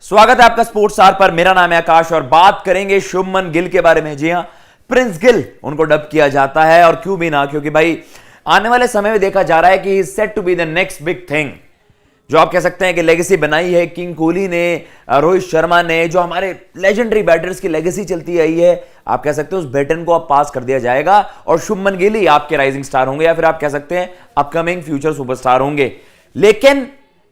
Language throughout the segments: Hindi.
स्वागत है आपका स्पोर्ट्स स्टार पर। मेरा नाम है आकाश और बात करेंगे शुभमन गिल के बारे में। जी हां, प्रिंस गिल उनको डब किया जाता है और क्यों भी ना, क्योंकि भाई आने वाले समय में देखा जा रहा है कि set to be the next big thing. जो आप कह सकते हैं कि लेगेसी बनाई है किंग कोहली ने, रोहित शर्मा ने, जो हमारे लेजेंडरी बैटर्स की लेगेसी चलती आई है, आप कह सकते हैं उस बैटन को अब पास कर दिया जाएगा और शुभमन गिल ही आपके राइजिंग स्टार होंगे या फिर आप कह सकते हैं अपकमिंग फ्यूचर सुपरस्टार होंगे। लेकिन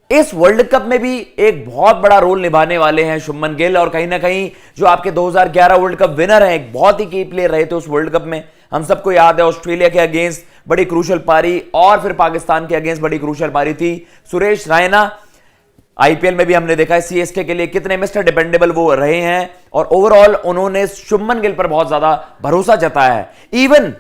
इस वर्ल्ड कप में भी एक बहुत बड़ा रोल निभाने वाले हैं शुभमन गिल और कहीं ना कहीं जो आपके 2011 वर्ल्ड कप विनर हैं, एक बहुत ही की प्लेयर रहे थे उस वर्ल्ड कप में। हम सबको याद है ऑस्ट्रेलिया के अगेंस्ट बड़ी क्रूशल पारी और फिर पाकिस्तान के अगेंस्ट बड़ी क्रूशल पारी थी सुरेश रैना। आईपीएल में भी हमने देखा है सीएसके के लिए कितने मिस्टर डिपेंडेबल वो रहे हैं और ओवरऑल उन्होंने शुभमन गिल पर बहुत ज्यादा भरोसा जताया है। इवन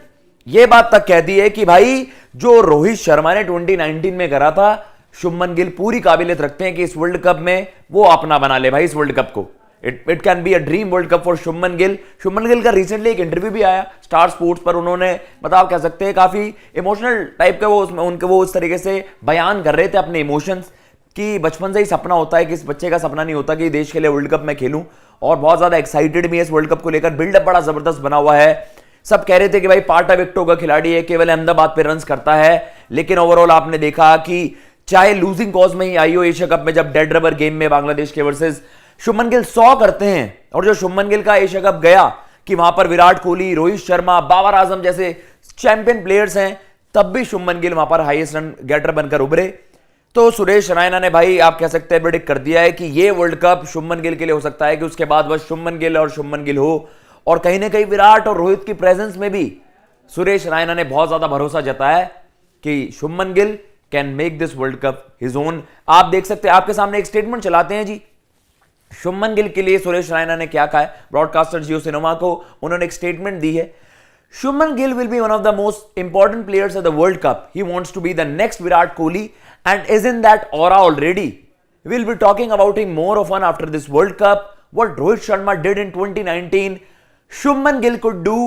ये बात तक कह दी है कि भाई जो रोहित शर्मा ने 2019 में करा था, शुभमन गिल पूरी काबिलियत रखते हैं कि इस वर्ल्ड कप में वो अपना बना ले भाई इस वर्ल्ड कप को। It can be a dream world cup for Shubman Gill. Shubman Gill का रिसेंटली एक इंटरव्यू भी आया स्टार स्पोर्ट्स पर। उन्होंने मतलब आप कह सकते हैं काफी इमोशनल टाइप का वो उस तरीके से बयान कर रहे थे अपने इमोशंस कि बचपन से ही सपना होता है कि इस बच्चे का सपना नहीं होता कि देश के लिए वर्ल्ड कप में खेलूं, और बहुत ज्यादा एक्साइटेड भी है इस वर्ल्ड कप को लेकर। बिल्डअप बड़ा जबरदस्त बना हुआ है। सब कह रहे थे कि भाई पाटा विकेटों का खिलाड़ी है, केवल अहमदाबाद पे रन्स करता है, लेकिन ओवरऑल आपने देखा कि चाहे लूजिंग कॉज में ही आई हो एशिया कप में, जब डेड रबर गेम में बांग्लादेश के वर्सेस शुभमन गिल 100 करते हैं, और जो शुभमन गिल का एशिया कप गया कि वहां पर विराट कोहली, रोहित शर्मा, बाबर आजम जैसे चैंपियन प्लेयर्स हैं, तब भी शुभमन गिल वहां पर हाईएस्ट रन गेटर बनकर उभरे। तो सुरेश रैना ने भाई आप कह सकते हैं प्रेडिक्ट कर दिया है कि ये वर्ल्ड कप शुभमन गिल के लिए हो सकता है कि उसके बाद बस शुभमन गिल और शुभमन गिल हो। और कहीं ना कहीं विराट और रोहित की प्रेजेंस में भी सुरेश रैना ने बहुत ज्यादा भरोसा जताया है कि Shubman Gill can make this world cup his own. आप देख सकते हैं, आपके सामने एक स्टेटमेंट चलाते हैं जी शुभमन गिल के लिए सुरेश रैना ने क्या कहा है। ब्रॉडकास्टर जियो सिनेमा को उन्होंने एक स्टेटमेंट दी है। Shubman Gill will be one of the most important players of the World Cup. He wants to be the next Virat Kohli and is in that aura already. We'll be talking about him more often after this World Cup. What Rohit Sharma did in 2019, Shubman Gill could do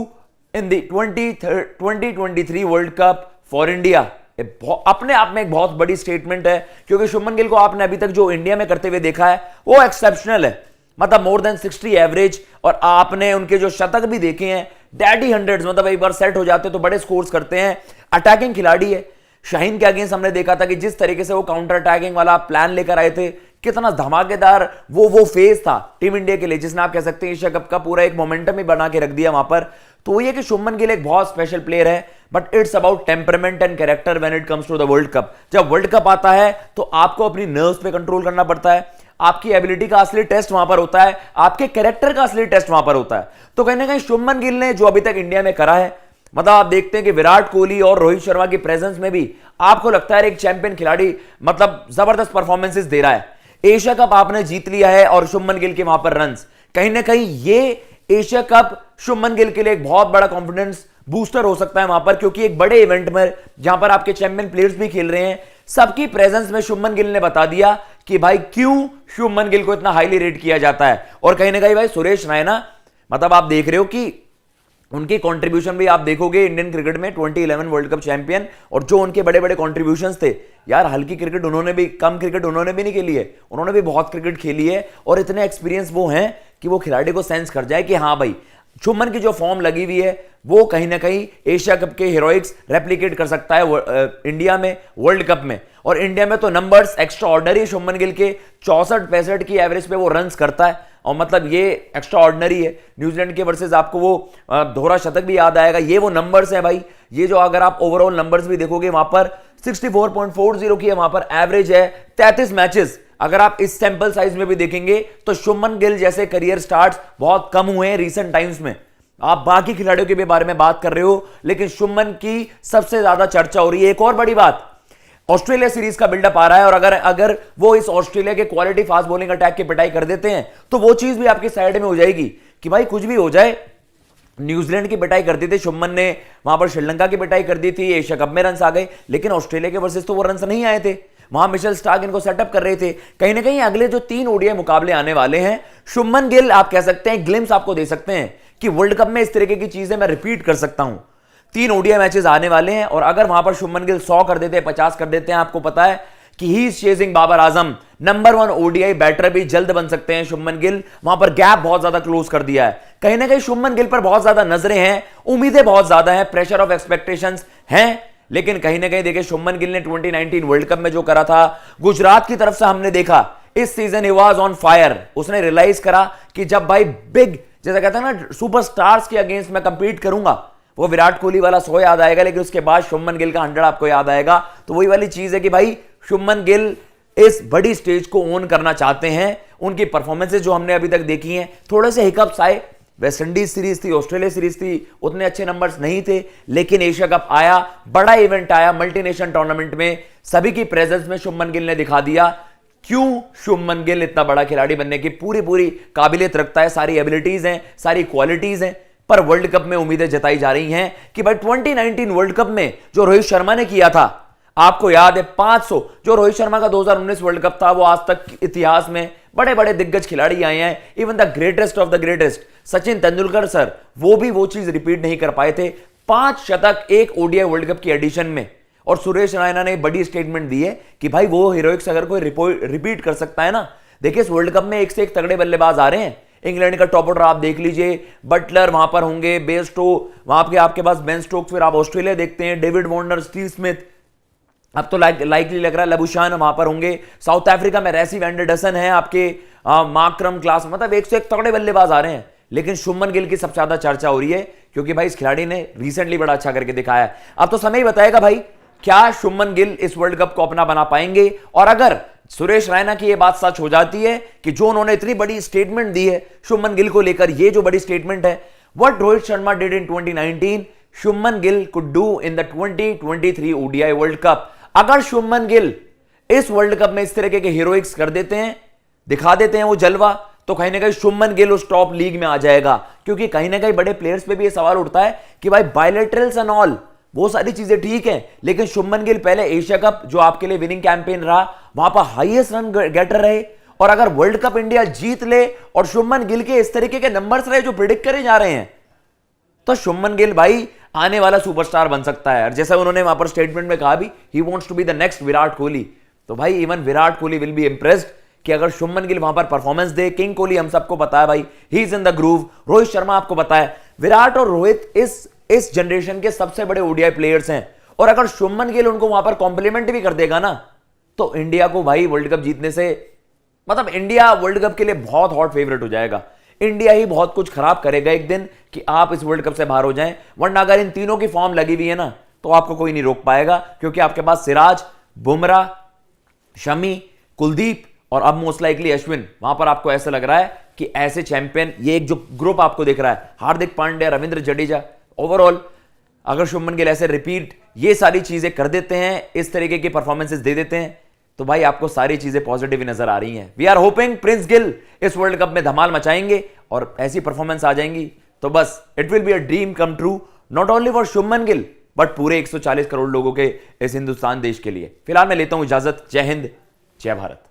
in the 2023 World Cup for India. अपने आप में एक बहुत बड़ी स्टेटमेंट है, क्योंकि शुभमन गिल को आपने अभी तक जो इंडिया में करते हुए देखा है वो एक्सेप्शनल है। मतलब मोर देन 60 एवरेज, और आपने उनके जो शतक भी देखे हैं डैडी हंड्रेड्स, मतलब एक बार सेट हो जाते तो बड़े स्कोर्स करते हैं। अटैकिंग खिलाड़ी है। शाहीन के अगेंस्ट हमने देखा था कि जिस तरीके से वो काउंटर अटैकिंग वाला प्लान लेकर आए थे, कितना धमाकेदार वो फेज था टीम इंडिया के लिए, जिसने आप कह सकते हैं एशिया कप का पूरा एक मोमेंटम ही बना के रख दिया वहां पर। तो ये कि शुभमन गिल एक बहुत स्पेशल प्लेयर है, but it's about temperament and character when it comes to the World Cup. जब वर्ल्ड कप आता है तो आपको अपनी नर्व्स पे कंट्रोल करना पड़ता है। आपकी एबिलिटी का असली टेस्ट वहां पर होता है, आपके कैरेक्टर का असली टेस्ट वहां पर होता है। तो कहीं ना कहीं शुभमन गिल ने जो अभी तक इंडिया में करा है, मतलब आप देखते हैं कि विराट कोहली और रोहित शर्मा की प्रेजेंस में भी आपको लगता है एक चैंपियन खिलाड़ी मतलब जबरदस्त परफॉर्मेंसेस दे रहा है। एशिया कप आपने जीत लिया है और शुभमन गिल के वहां पर रन्स, कहीं ना कहीं ये एशिया कप शुभमन गिल के लिए एक बहुत बड़ा कॉन्फिडेंस बूस्टर हो सकता है वहां पर, क्योंकि एक बड़े इवेंट में जहां पर आपके चैंपियन प्लेयर्स भी खेल रहे हैं, सबकी प्रेजेंस में शुभमन गिल ने बता दिया कि भाई क्यों शुभमन गिल को इतना हाईली रेट किया जाता है। और कहीं ना कहीं भाई सुरेश रैना, मतलब आप देख रहे हो कि उनकी कंट्रीब्यूशन भी आप देखोगे इंडियन क्रिकेट में 2011 वर्ल्ड कप चैंपियन, और जो उनके बड़े बड़े कंट्रीब्यूशंस थे यार, हल्की क्रिकेट उन्होंने भी, कम क्रिकेट उन्होंने भी नहीं खेली है, उन्होंने भी बहुत क्रिकेट खेली है। और इतने एक्सपीरियंस वो हैं कि वो खिलाड़ी को सेंस कर जाए कि हाँ भाई शुभमन की जो फॉर्म लगी हुई है वो कहीं ना कहीं एशिया कप के हीरोइक्स रेप्लिकेट कर सकता है इंडिया में वर्ल्ड कप में। और इंडिया में तो numbers extra ordinary, Shubman Gill के 64-65 की एवरेज पे वो रन्स करता है, और मतलब ये एक्स्ट्रा ऑर्डिनरी है। न्यूजीलैंड के वर्सेस आपको वो दोहरा शतक भी याद आएगा। ये वो नंबर्स हैं भाई, ये जो अगर आप ओवरऑल नंबर्स भी देखोगे वहां पर 64.40 की वहां पर एवरेज है, 33 मैचेस। अगर आप इस सैंपल साइज में भी देखेंगे तो शुभमन गिल जैसे करियर स्टार्ट्स बहुत कम हुए हैं रीसेंट टाइम्स में। आप बाकी खिलाड़ियों के भी बारे में बात कर रहे हो, लेकिन शुभमन की सबसे ज्यादा चर्चा हो रही है। एक और बड़ी बात, ऑस्ट्रेलिया सीरीज का बिल्डअप आ रहा है, और अगर वो इस ऑस्ट्रेलिया के क्वालिटी फास्ट बॉलिंग अटैक की पिटाई कर देते हैं तो वो चीज भी आपकी साइड में हो जाएगी कि भाई कुछ भी हो जाए। न्यूजीलैंड की पिटाई कर दी थी शुभमन ने, वहां पर श्रीलंका की पिटाई कर दी थी, एशिया कप में रन्स आ गए, लेकिन ऑस्ट्रेलिया के वर्सेस तो वो रन्स नहीं आए थे। वहां मिशेल स्टार्क इनको सेटअप कर रहे थे। कहीं ना कहीं अगले जो 3 ओडीआई मुकाबले आने वाले हैं, शुभमन गिल आप कह सकते हैं ग्लिम्स आपको दे सकते हैं कि वर्ल्ड कप में इस तरीके की चीजें मैं रिपीट कर सकता हूं। 3 ओडीआई मैचेस आने वाले हैं, और अगर वहां पर शुभमन गिल 100 कर देते हैं, 50 कर देते हैं, आपको पता है कि he is chasing Babar Azam. Number 1 ODI batter भी जल्द बन सकते हैं शुभमन गिल, वहां पर गैप बहुत ज्यादा क्लोज कर दिया है। कहीं ना कहीं शुभमन गिल पर बहुत ज्यादा नजरें हैं, उम्मीदें बहुत ज्यादा हैं, प्रेशर ऑफ एक्सपेक्टेशंस हैं, लेकिन कहीं ना कहीं देखिए शुभमन गिल ने 2019 वर्ल्ड कप में जो करा था, गुजरात की तरफ से हमने देखा इस season he was on fire. उसने रियलाइज करा कि जब भाई बिग, जैसा कहता है ना, सुपरस्टार्स के अगेंस्ट मैं कंपीट करूंगा, वो विराट कोहली वाला 100 याद आएगा, लेकिन उसके बाद शुभमन गिल का 100 आपको याद आएगा। तो वही वाली चीज है कि भाई शुभमन गिल इस बड़ी स्टेज को ओन करना चाहते हैं। उनकी परफॉर्मेंसेज जो हमने अभी तक देखी हैं, थोड़े से हिकअप्स आए, वेस्ट इंडीज सीरीज थी, ऑस्ट्रेलिया सीरीज थी, उतने अच्छे नंबर्स नहीं थे, लेकिन एशिया कप आया, बड़ा इवेंट आया, मल्टीनेशनल टूर्नामेंट में सभी की प्रेजेंस में शुभमन गिल ने दिखा दिया क्यों शुभमन गिल इतना बड़ा खिलाड़ी बनने की पूरी काबिलियत रखता है, सारी एबिलिटीज हैं, सारी क्वालिटीज हैं। पर वर्ल्ड कप में उम्मीदें जताई जा रही हैं कि भाई 2019 वर्ल्ड कप में जो रोहित शर्मा ने किया था, आपको याद है 500, जो रोहित शर्मा का 2019 वर्ल्ड कप था, वो आज तक इतिहास में बड़े बड़े दिग्गज खिलाड़ी आए हैं, even the greatest of the greatest Sachin Tendulkar sir, वो भी वो चीज रिपीट नहीं कर पाए थे। 5 शतक एक ओडीआई वर्ल्ड कप की एडिशन में। और सुरेश रैना ने बड़ी स्टेटमेंट दी है कि भाई वो हीरोइक्स अगर कोई रिपीट कर सकता है ना, देखिए इस वर्ल्ड कप में एक से एक तगड़े बल्लेबाज आ रहे हैं। इंग्लैंड का टॉप ऑर्डर आप देख लीजिए, बटलर वहां पर होंगे, बेस्टो वहां पे आपके पास, बेन स्टोक्स, फिर आप ऑस्ट्रेलिया देखते हैं, डेविड वार्नर, स्टीव स्मिथ, अब तो लाइकली लग रहा है लबुशान वहां पर होंगे। साउथ अफ्रीका में रेसी वैंडरडसन है आपके, मार्क्रम क्लास, मतलब एक से एक तगड़े बल्लेबाज आ रहे हैं। लेकिन शुभमन गिल की सबसे ज्यादा चर्चा हो रही है क्योंकि भाई इस खिलाड़ी ने रिसेंटली बड़ा अच्छा करके दिखाया है। अब तो समय ही बताएगा भाई क्या शुभमन गिल इस वर्ल्ड कप को अपना बना पाएंगे। और अगर सुरेश रैना की यह बात सच हो जाती है कि जो उन्होंने इतनी बड़ी स्टेटमेंट दी है शुभमन गिल को लेकर, ये जो बड़ी स्टेटमेंट है, what Rohit Sharma did in 2019 Shubman Gill could do in the 2023 ODI world cup. अगर शुभमन गिल इस वर्ल्ड कप में इस तरह के हीरोइक्स कर देते हैं, दिखा देते हैं वो जलवा, तो कहीं ना कहीं शुभमन गिल उस टॉप लीग में आ जाएगा। क्योंकि कहीं ना कहीं बड़े प्लेयर्स पे भी ये सवाल उठता है कि भाई बायलैटरल्स एंड ऑल, वो सारी चीजें ठीक है, लेकिन शुभमन गिल पहले एशिया कप जो आपके लिए विनिंग कैंपेन रहा, वहां पर हाईएस्ट रन गेटर रहे, और अगर वर्ल्ड कप इंडिया जीत ले और शुभमन गिल के इस तरीके के नंबर्स रहे जो प्रिडिक्ट करे जा रहे हैं, तो शुभमन गिल भाई आने वाला सुपरस्टार बन सकता है। और जैसा उन्होंने वहां पर स्टेटमेंट में कहा भी, he wants to be the next Virat Kohli. तो भाई even Virat Kohli will be impressed कि अगर शुभमन गिल वहां पर परफॉर्मेंस दे। किंग कोहली हम सबको पता है भाई, he is in the groove. Rohit Sharma आपको पता है, विराट और रोहित इस जनरेशन के सबसे बड़े ओडीआई प्लेयर्स हैं। और अगर शुभमन गिल उनको वहां पर कॉम्प्लीमेंट भी कर देगा ना, तो इंडिया को भाई वर्ल्ड कप जीतने से, मतलब इंडिया वर्ल्ड कप के लिए बहुत हॉट फेवरेट हो जाएगा। इंडिया ही बहुत कुछ खराब करेगा एक दिन कि आप इस वर्ल्ड कप से बाहर हो जाएं। वरना अगर इन तीनों की फॉर्म लगी हुई है ना, तो आपको कोई नहीं रोक पाएगा, क्योंकि आपके पास सिराज, बुमराह, शमी, कुलदीप और अब मोस्ट लाइकली अश्विन, वहां पर आपको ऐसा लग रहा है कि ऐसे चैंपियन, ये एक जो ग्रुप आपको दिख रहा है, हार्दिक पांड्या, रविंद्र जडेजा, ओवरऑल अगर शुभमन गिल ऐसे रिपीट ये सारी चीजें कर देते हैं, इस तरीके की परफॉर्मेंसेस दे देते हैं, तो भाई आपको सारी चीजें पॉजिटिव ही नजर आ रही हैं। We are hoping Prince Gill इस वर्ल्ड कप में धमाल मचाएंगे और ऐसी परफॉर्मेंस आ जाएंगी तो बस it will be a dream come true, not only for Shubman Gill but पूरे 140 करोड़ लोगों के इस हिंदुस्तान देश के लिए। फिलहाल मैं लेता हूं इजाजत। जय हिंद, जय भारत।